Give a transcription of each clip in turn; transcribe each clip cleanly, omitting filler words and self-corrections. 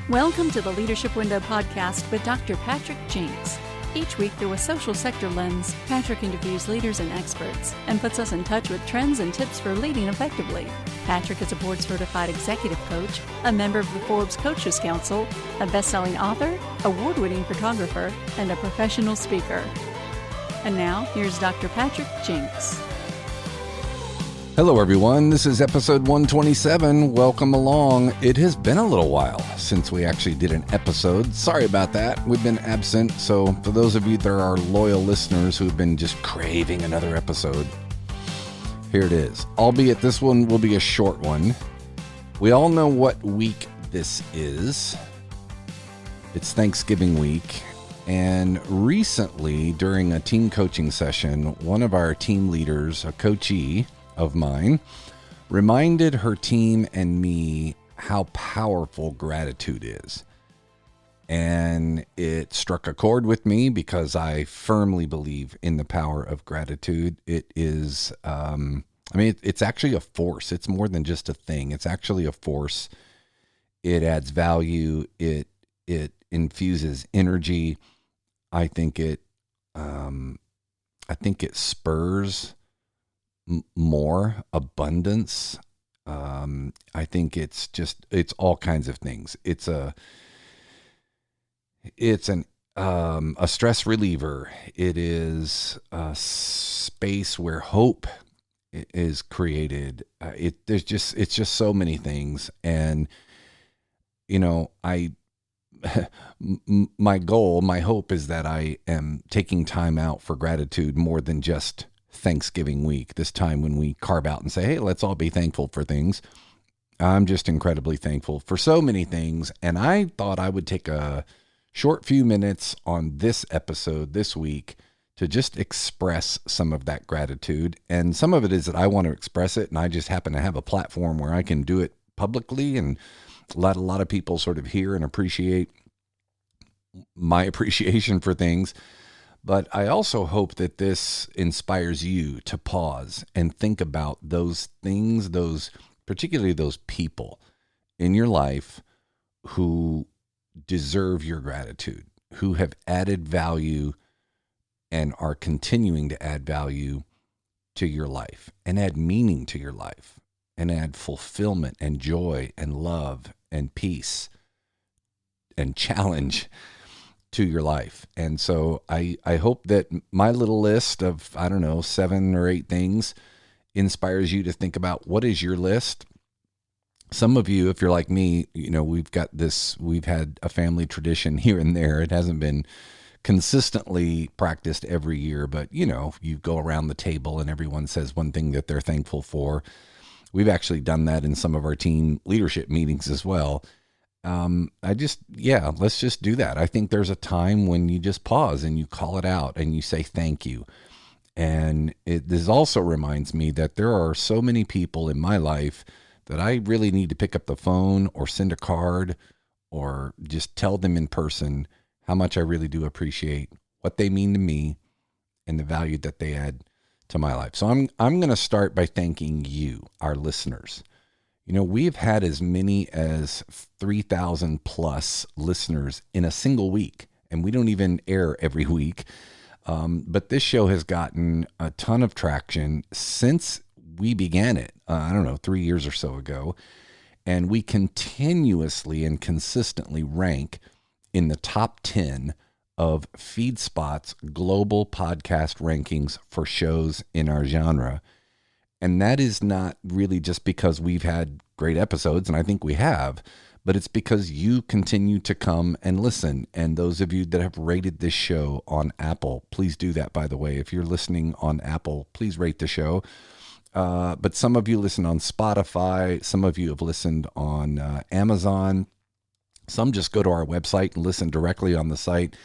Welcome to the Leadership Window podcast with Dr. Patrick Jinks. Each week, through a social sector lens, Patrick interviews leaders and experts and puts us in touch with trends and tips for leading effectively. Patrick is a board-certified executive coach, a member of the Forbes Coaches Council, a best-selling author, award-winning photographer, and a professional speaker. And now, here's Dr. Patrick Jinks. Hello, everyone. This is episode 127. Welcome along. It has been a little while since we actually did an episode. Sorry about that. We've been absent. So for those of you that are loyal listeners who've been just craving another episode, here it is. Albeit this one will be a short one. We all know what week this is. It's Thanksgiving week. And recently, during a team coaching session, one of our team leaders, a coachee of mine, reminded her team and me how powerful gratitude is. And it struck a chord with me because I firmly believe in the power of gratitude. It is, it's actually a force. It's more than just a thing. It's actually a force. It adds value. It infuses energy. I think it spurs more abundance. I think it's all kinds of things. It's a stress reliever. It is a space where hope is created. It's just so many things. And, my hope is that I am taking time out for gratitude more than just Thanksgiving week, this time when we carve out and say, hey, let's all be thankful for things. I'm just incredibly thankful for so many things. And I thought I would take a short few minutes on this episode this week to just express some of that gratitude. And some of it is that I want to express it, and I just happen to have a platform where I can do it publicly and let a lot of people sort of hear and appreciate my appreciation for things. But I also hope that this inspires you to pause and think about those things, particularly those people in your life who deserve your gratitude, who have added value and are continuing to add value to your life and add meaning to your life and add fulfillment and joy and love and peace and challenge to your life. And so I hope that my little list of, 7 or 8 things inspires you to think about what is your list. Some of you, if you're like me, we've had a family tradition here and there. It hasn't been consistently practiced every year, but you go around the table and everyone says one thing that they're thankful for. We've actually done that in some of our team leadership meetings as well. Let's just do that. I think there's a time when you just pause and you call it out and you say thank you. And this also reminds me that there are so many people in my life that I really need to pick up the phone or send a card or just tell them in person how much I really do appreciate what they mean to me and the value that they add to my life. So I'm going to start by thanking you, our listeners. We've had as many as 3,000 plus listeners in a single week, and we don't even air every week. But this show has gotten a ton of traction since we began it, 3 years or so ago. And we continuously and consistently rank in the top 10 of FeedSpot's global podcast rankings for shows in our genre. And that is not really just because we've had great episodes, and I think we have, but it's because you continue to come and listen. And those of you that have rated this show on Apple, please do that, by the way. If you're listening on Apple, please rate the show. But some of you listen on Spotify. Some of you have listened on Amazon. Some just go to our website and listen directly on the site.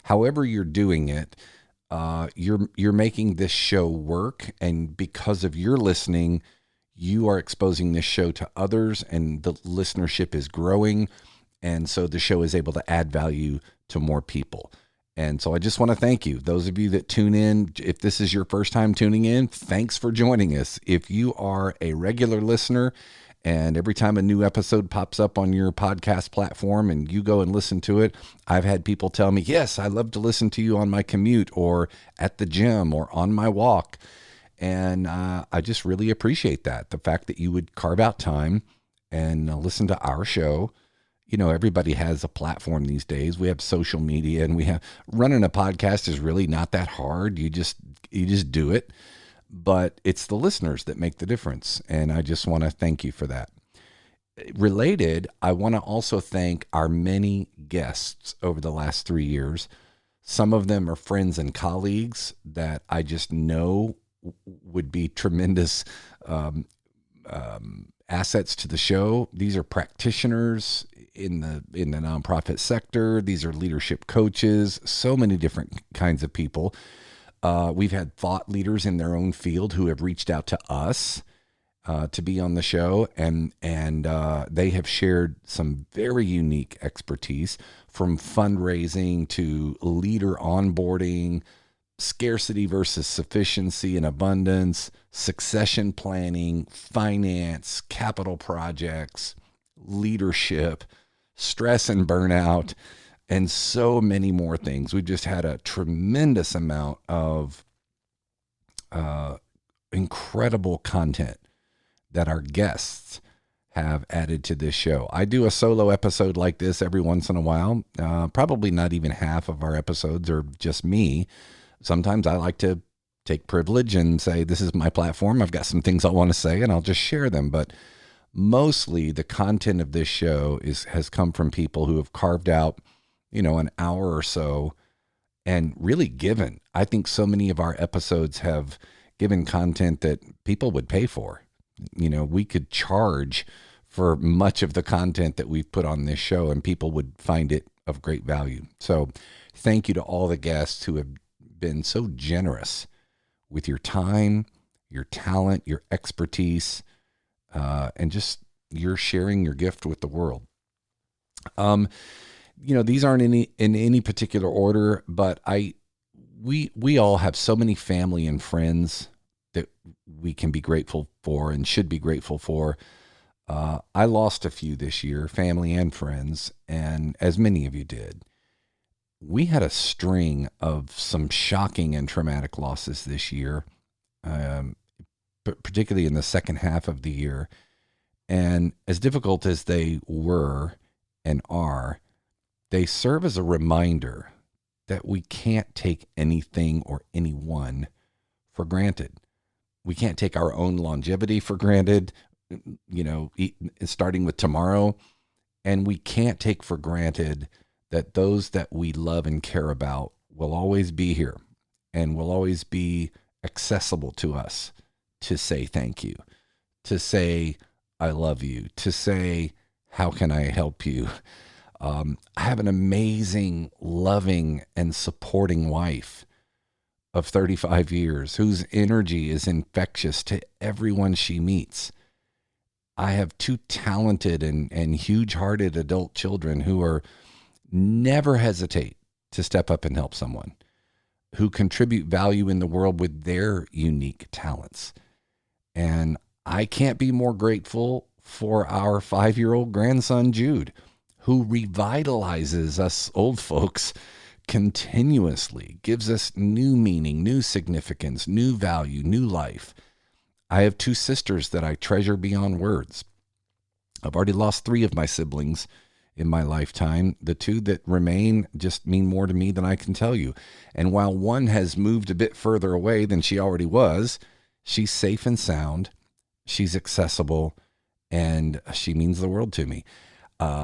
However you're doing it, you're making this show work, and because of your listening, you are exposing this show to others, and the listenership is growing, and so the show is able to add value to more people. And so I just want to thank you. Those of you that tune in, if this is your first time tuning in, thanks for joining us. If you are a regular listener And every time a new episode pops up on your podcast platform and you go and listen to it, I've had people tell me, yes, I love to listen to you on my commute or at the gym or on my walk. And I just really appreciate that. The fact that you would carve out time and listen to our show. You know, everybody has a platform these days. We have social media, and we have running a podcast is really not that hard. You just do it. But it's the listeners that make the difference. And I just want to thank you for that. Related, I want to also thank our many guests over the last 3 years. Some of them are friends and colleagues that I just know would be tremendous assets to the show. These are practitioners in the nonprofit sector. These are leadership coaches, so many different kinds of people. We've had thought leaders in their own field who have reached out to us to be on the show, and they have shared some very unique expertise, from fundraising to leader onboarding, scarcity versus sufficiency and abundance, succession planning, finance, capital projects, leadership, stress and burnout, and so many more things. We've just had a tremendous amount of incredible content that our guests have added to this show. I do a solo episode like this every once in a while. Probably not even half of our episodes are just me. Sometimes I like to take privilege and say, this is my platform. I've got some things I want to say, and I'll just share them. But mostly the content of this show has come from people who have carved out, an hour or so and really given. I think so many of our episodes have given content that people would pay for. We could charge for much of the content that we've put on this show, and people would find it of great value. So thank you to all the guests who have been so generous with your time, your talent, your expertise, and just you're sharing your gift with the world. These aren't in any particular order, but we all have so many family and friends that we can be grateful for and should be grateful for. I lost a few this year, family and friends, and as many of you did. We had a string of some shocking and traumatic losses this year, particularly in the second half of the year. And as difficult as they were and are, they serve as a reminder that we can't take anything or anyone for granted. We can't take our own longevity for granted, starting with tomorrow. And we can't take for granted that those that we love and care about will always be here and will always be accessible to us to say thank you, to say I love you, to say how can I help you. I have an amazing, loving, and supporting wife of 35 years whose energy is infectious to everyone she meets. I have two talented and huge-hearted adult children who are never hesitate to step up and help someone, who contribute value in the world with their unique talents. And I can't be more grateful for our 5-year-old grandson, Jude, who revitalizes us old folks continuously, gives us new meaning, new significance, new value, new life. I have 2 sisters that I treasure beyond words. I've already lost 3 of my siblings in my lifetime. The 2 that remain just mean more to me than I can tell you. And while one has moved a bit further away than she already was, she's safe and sound, she's accessible, and she means the world to me.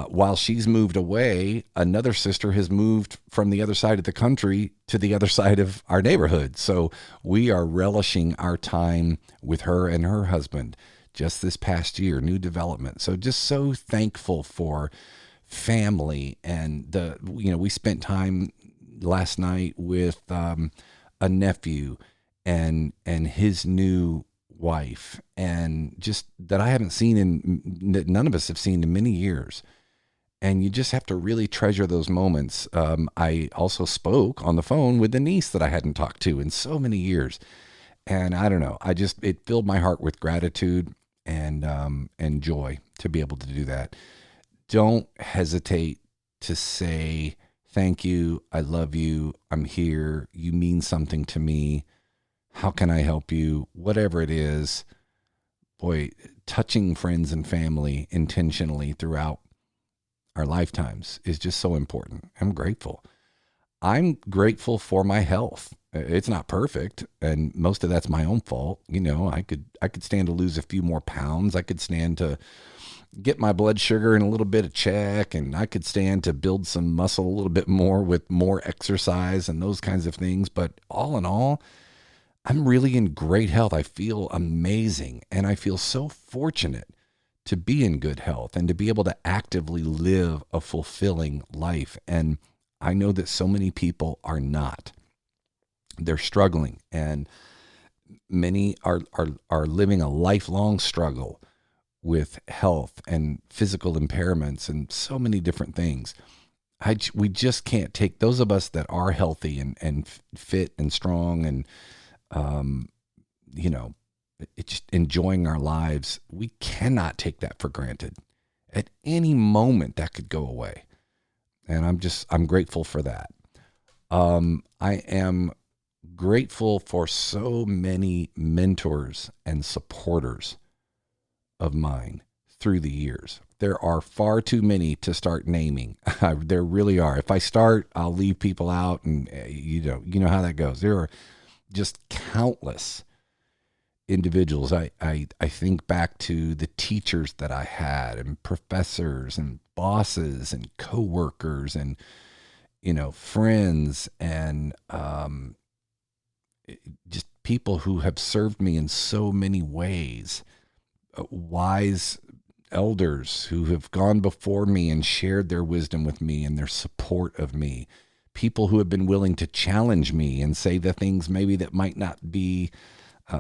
While she's moved away, another sister has moved from the other side of the country to the other side of our neighborhood. So we are relishing our time with her and her husband just this past year, new development. So just so thankful for family. And we spent time last night with a nephew and his new wife, and just that I haven't seen that none of us have seen in many years. And you just have to really treasure those moments. I also spoke on the phone with the niece that I hadn't talked to in so many years. And I don't know, it filled my heart with gratitude and joy to be able to do that. Don't hesitate to say thank you, I love you, I'm here, you mean something to me. How can I help you? Whatever it is, boy, touching friends and family intentionally throughout our lifetimes is just so important. I'm grateful. I'm grateful for my health. It's not perfect, and most of that's my own fault. I could stand to lose a few more pounds. I could stand to get my blood sugar in a little bit of check, and I could stand to build some muscle a little bit more with more exercise and those kinds of things. But all in all, I'm really in great health. I feel amazing, and I feel so fortunate to be in good health and to be able to actively live a fulfilling life. And I know that so many people are not. They're struggling, and many are living a lifelong struggle with health and physical impairments and so many different things. We just can't take those of us that are healthy and fit and strong and, it's just enjoying our lives. We cannot take that for granted. At any moment that could go away. And I'm grateful for that. I am grateful for so many mentors and supporters of mine through the years. There are far too many to start naming. There really are. If I start, I'll leave people out, and you know how that goes. There are just countless individuals. I think back to the teachers that I had, and professors and bosses and coworkers and friends, and just people who have served me in so many ways. Wise elders who have gone before me and shared their wisdom with me and their support of me. People who have been willing to challenge me and say the things maybe that might not be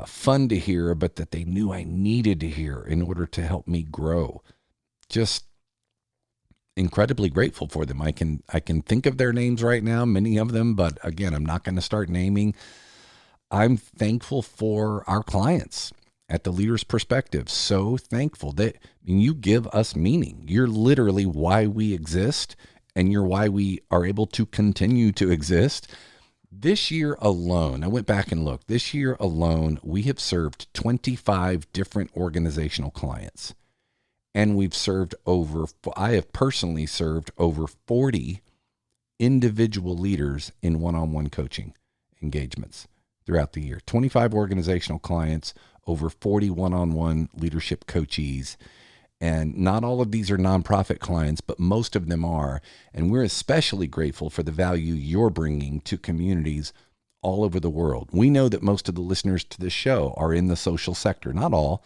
fun to hear, but that they knew I needed to hear in order to help me grow. Just incredibly grateful for them. I can think of their names right now, many of them, but again, I'm not going to start naming. I'm thankful for our clients at the Leader's Perspective. So thankful that you give us meaning. You're literally why we exist, and you're why we are able to continue to exist. This year alone, I went back and looked. This year alone, we have served 25 different organizational clients. And I have personally served over 40 individual leaders in one-on-one coaching engagements throughout the year. 25 organizational clients, over 40 one-on-one leadership coachees. And not all of these are nonprofit clients, but most of them are. And we're especially grateful for the value you're bringing to communities all over the world. We know that most of the listeners to this show are in the social sector. Not all,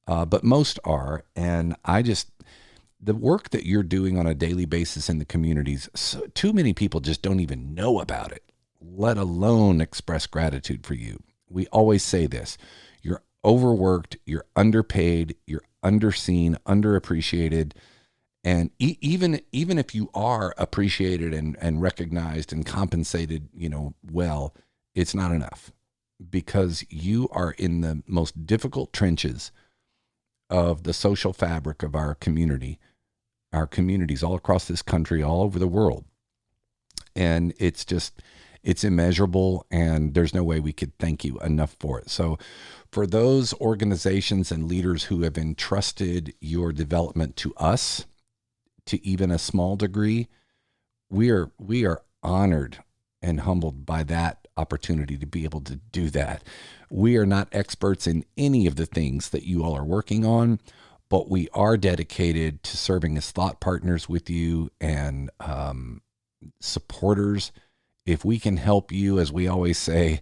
but most are. And the work that you're doing on a daily basis in the communities, too many people just don't even know about it, let alone express gratitude for you. We always say this: you're overworked, you're underpaid, you're underseen, underappreciated. And even if you are appreciated and recognized and compensated, well, it's not enough, because you are in the most difficult trenches of the social fabric of our communities all across this country, all over the world. And it's immeasurable, and there's no way we could thank you enough for it. So for those organizations and leaders who have entrusted your development to us, to even a small degree, we are honored and humbled by that opportunity to be able to do that. We are not experts in any of the things that you all are working on, but we are dedicated to serving as thought partners with you and supporters. If we can help you, as we always say,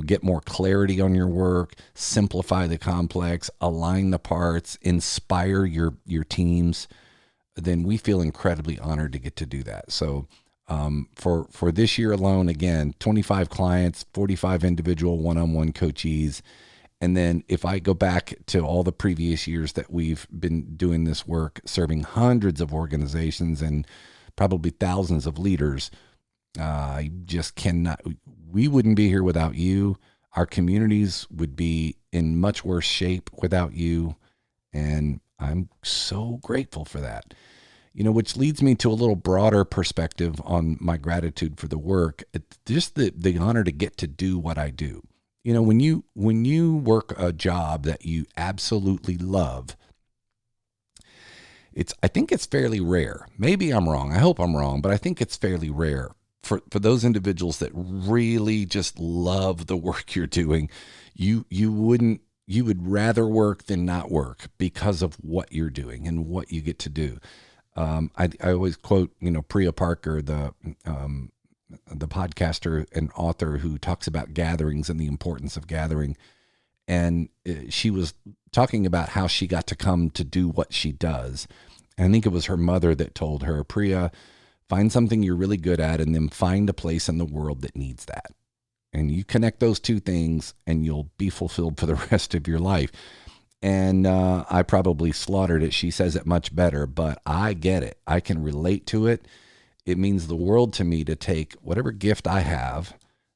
get more clarity on your work, simplify the complex, align the parts, inspire your teams, then we feel incredibly honored to get to do that. So for this year alone, again, 25 clients, 45 individual one-on-one coachees. And then if I go back to all the previous years that we've been doing this work, serving hundreds of organizations and probably thousands of leaders, I just cannot, we wouldn't be here without you. Our communities would be in much worse shape without you. And I'm so grateful for that. Which leads me to a little broader perspective on my gratitude for the work. It's just the honor to get to do what I do. When you work a job that you absolutely love, I think it's fairly rare. Maybe I'm wrong. I hope I'm wrong, but I think it's fairly rare for those individuals that really just love the work you're doing. You would rather work than not work because of what you're doing and what you get to do. I always quote, Priya Parker, the podcaster and author who talks about gatherings and the importance of gathering. And she was talking about how she got to come to do what she does. And I think it was her mother that told her, Priya, find something you're really good at and then find a place in the world that needs that. And you connect those two things and you'll be fulfilled for the rest of your life. And I probably slaughtered it. She says it much better, but I get it. I can relate to it. It means the world to me to take whatever gift I have.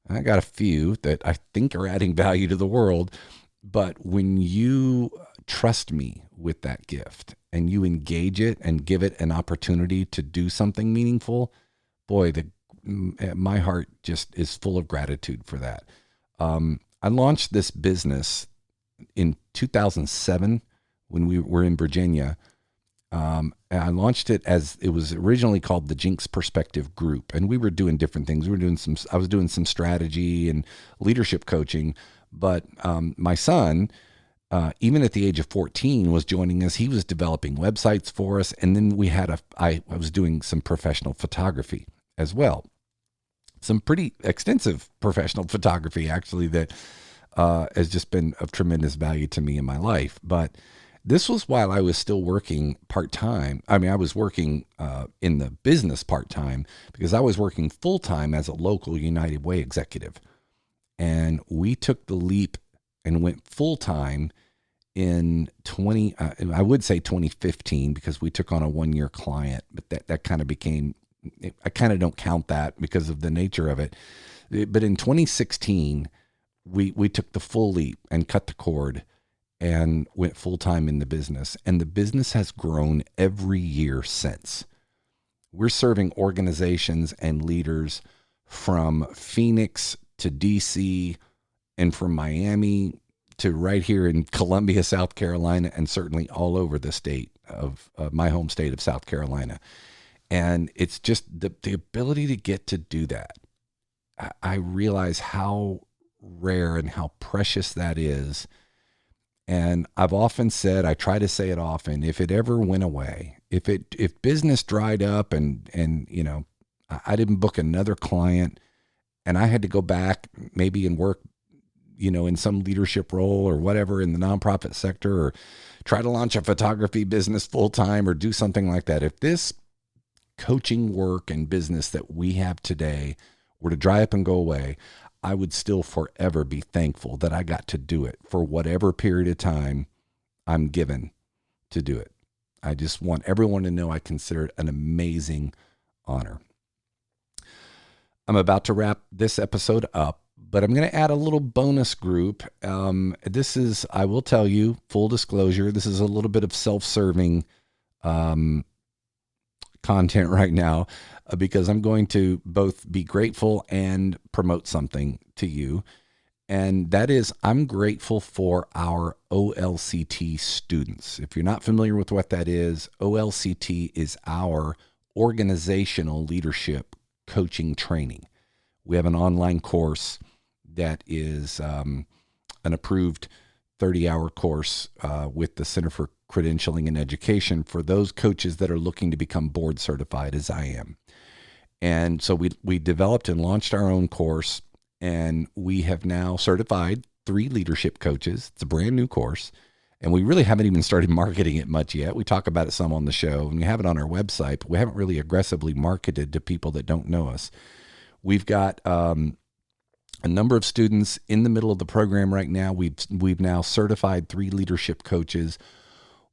I got a few that I think are adding value to the world. But when you trust me with that gift and you engage it and give it an opportunity to do something meaningful, boy, my heart just is full of gratitude for that. I launched this business in 2007 when we were in Virginia. And I launched it as it was originally called the Jinks Perspective Group. And we were doing different things. I was doing some strategy and leadership coaching, but my son, even at the age of 14, was joining us. He was developing websites for us. And then I was doing some professional photography as well. Some pretty extensive professional photography, actually, that has just been of tremendous value to me in my life. But this was while I was still working part-time. I mean, I was working in the business part-time because I was working full-time as a local United Way executive. And we took the leap and went full-time in 2015, because we took on a 1-year client, but that kind of became, I kind of don't count that because of the nature of it. But in 2016, we took the full leap and cut the cord and went full-time in the business. And the business has grown every year since. We're serving organizations and leaders from Phoenix to DC and from Miami to right here in Columbia, South Carolina, and certainly all over the state of my home state of South Carolina. And it's just the ability to get to do that. I realize how rare and how precious that is. And I've often said, I try to say it often, if it ever went away, if business dried up and I didn't book another client and I had to go back maybe and work, in some leadership role or whatever in the nonprofit sector, or try to launch a photography business full time or do something like that. If this coaching work and business that we have today were to dry up and go away, I would still forever be thankful that I got to do it for whatever period of time I'm given to do it. I just want everyone to know I consider it an amazing honor. I'm about to wrap this episode up, but I'm going to add a little bonus group. This is, I will tell you, full disclosure, this is a little bit of self-serving content right now, because I'm going to both be grateful and promote something to you. And that is, I'm grateful for our OLCT students. If you're not familiar with what that is, OLCT is our organizational leadership coaching training. We have an online course that is an approved 30-hour course with the Center for Credentialing and Education for those coaches that are looking to become board certified, as I am. And so we developed and launched our own course, and we have now certified 3 leadership coaches. It's a brand new course, and we really haven't even started marketing it much yet. We talk about it some on the show, and we have it on our website, but we haven't really aggressively marketed to people that don't know us. We've got a number of students in the middle of the program right now. We've now certified 3 leadership coaches.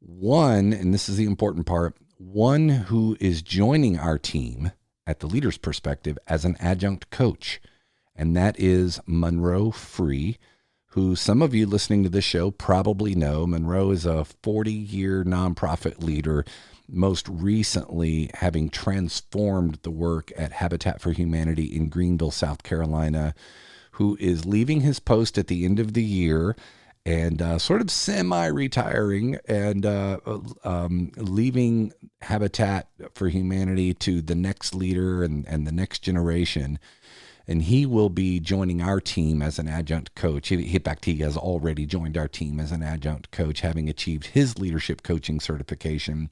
One, and this is the important part, one who is joining our team at the Leader's Perspective as an adjunct coach, and that is Monroe Free. who some of you listening to this show probably know. Monroe is a 40-year nonprofit leader, most recently having transformed the work at Habitat for Humanity in Greenville, South Carolina, who is leaving his post at the end of the year and sort of semi-retiring and leaving Habitat for Humanity to the next leader and the next generation. And he will be joining our team as an adjunct coach. He has already joined our team as an adjunct coach, having achieved his leadership coaching certification.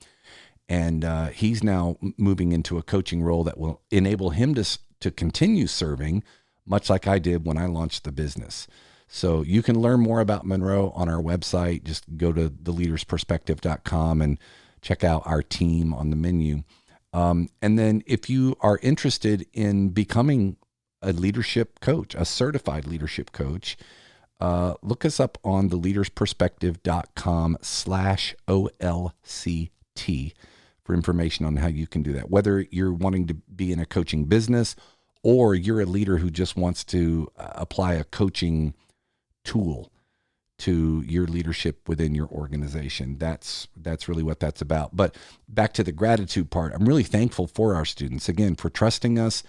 And he's now moving into a coaching role that will enable him to continue serving, much like I did when I launched the business. So you can learn more about Monroe on our website. Just go to theleadersperspective.com and check out our team on the menu. And then if you are interested in becoming a leadership coach, a certified leadership coach, look us up on theleadersperspective.com/OLCT for information on how you can do that. Whether you're wanting to be in a coaching business or you're a leader who just wants to apply a coaching tool to your leadership within your organization. That's really what that's about. But back to the gratitude part, I'm really thankful for our students, again, for trusting us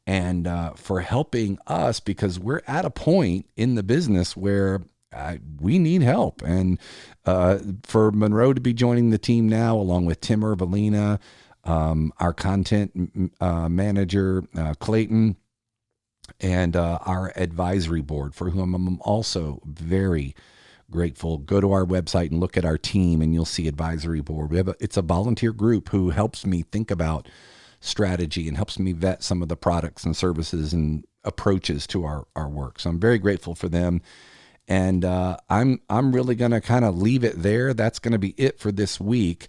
and for helping us, because we're at a point in the business where we need help. And for Monroe to be joining the team now, along with Tim Ervelina, our content manager, Clayton, and our advisory board, for whom I'm also very grateful. Go to our website and look at our team, and you'll see advisory board. It's a volunteer group who helps me think about strategy and helps me vet some of the products and services and approaches to our work. So I'm very grateful for them. And I'm really going to kind of leave it there. That's going to be it for this week.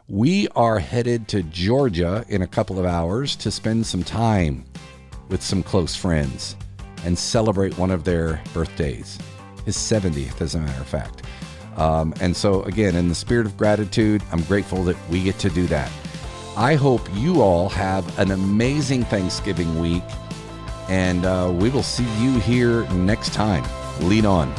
We are headed to Georgia in a couple of hours to spend some time with some close friends and celebrate one of their birthdays, his 70th, as a matter of fact. And so, again, in the spirit of gratitude, I'm grateful that we get to do that. I hope you all have an amazing Thanksgiving week, and we will see you here next time. Lead on.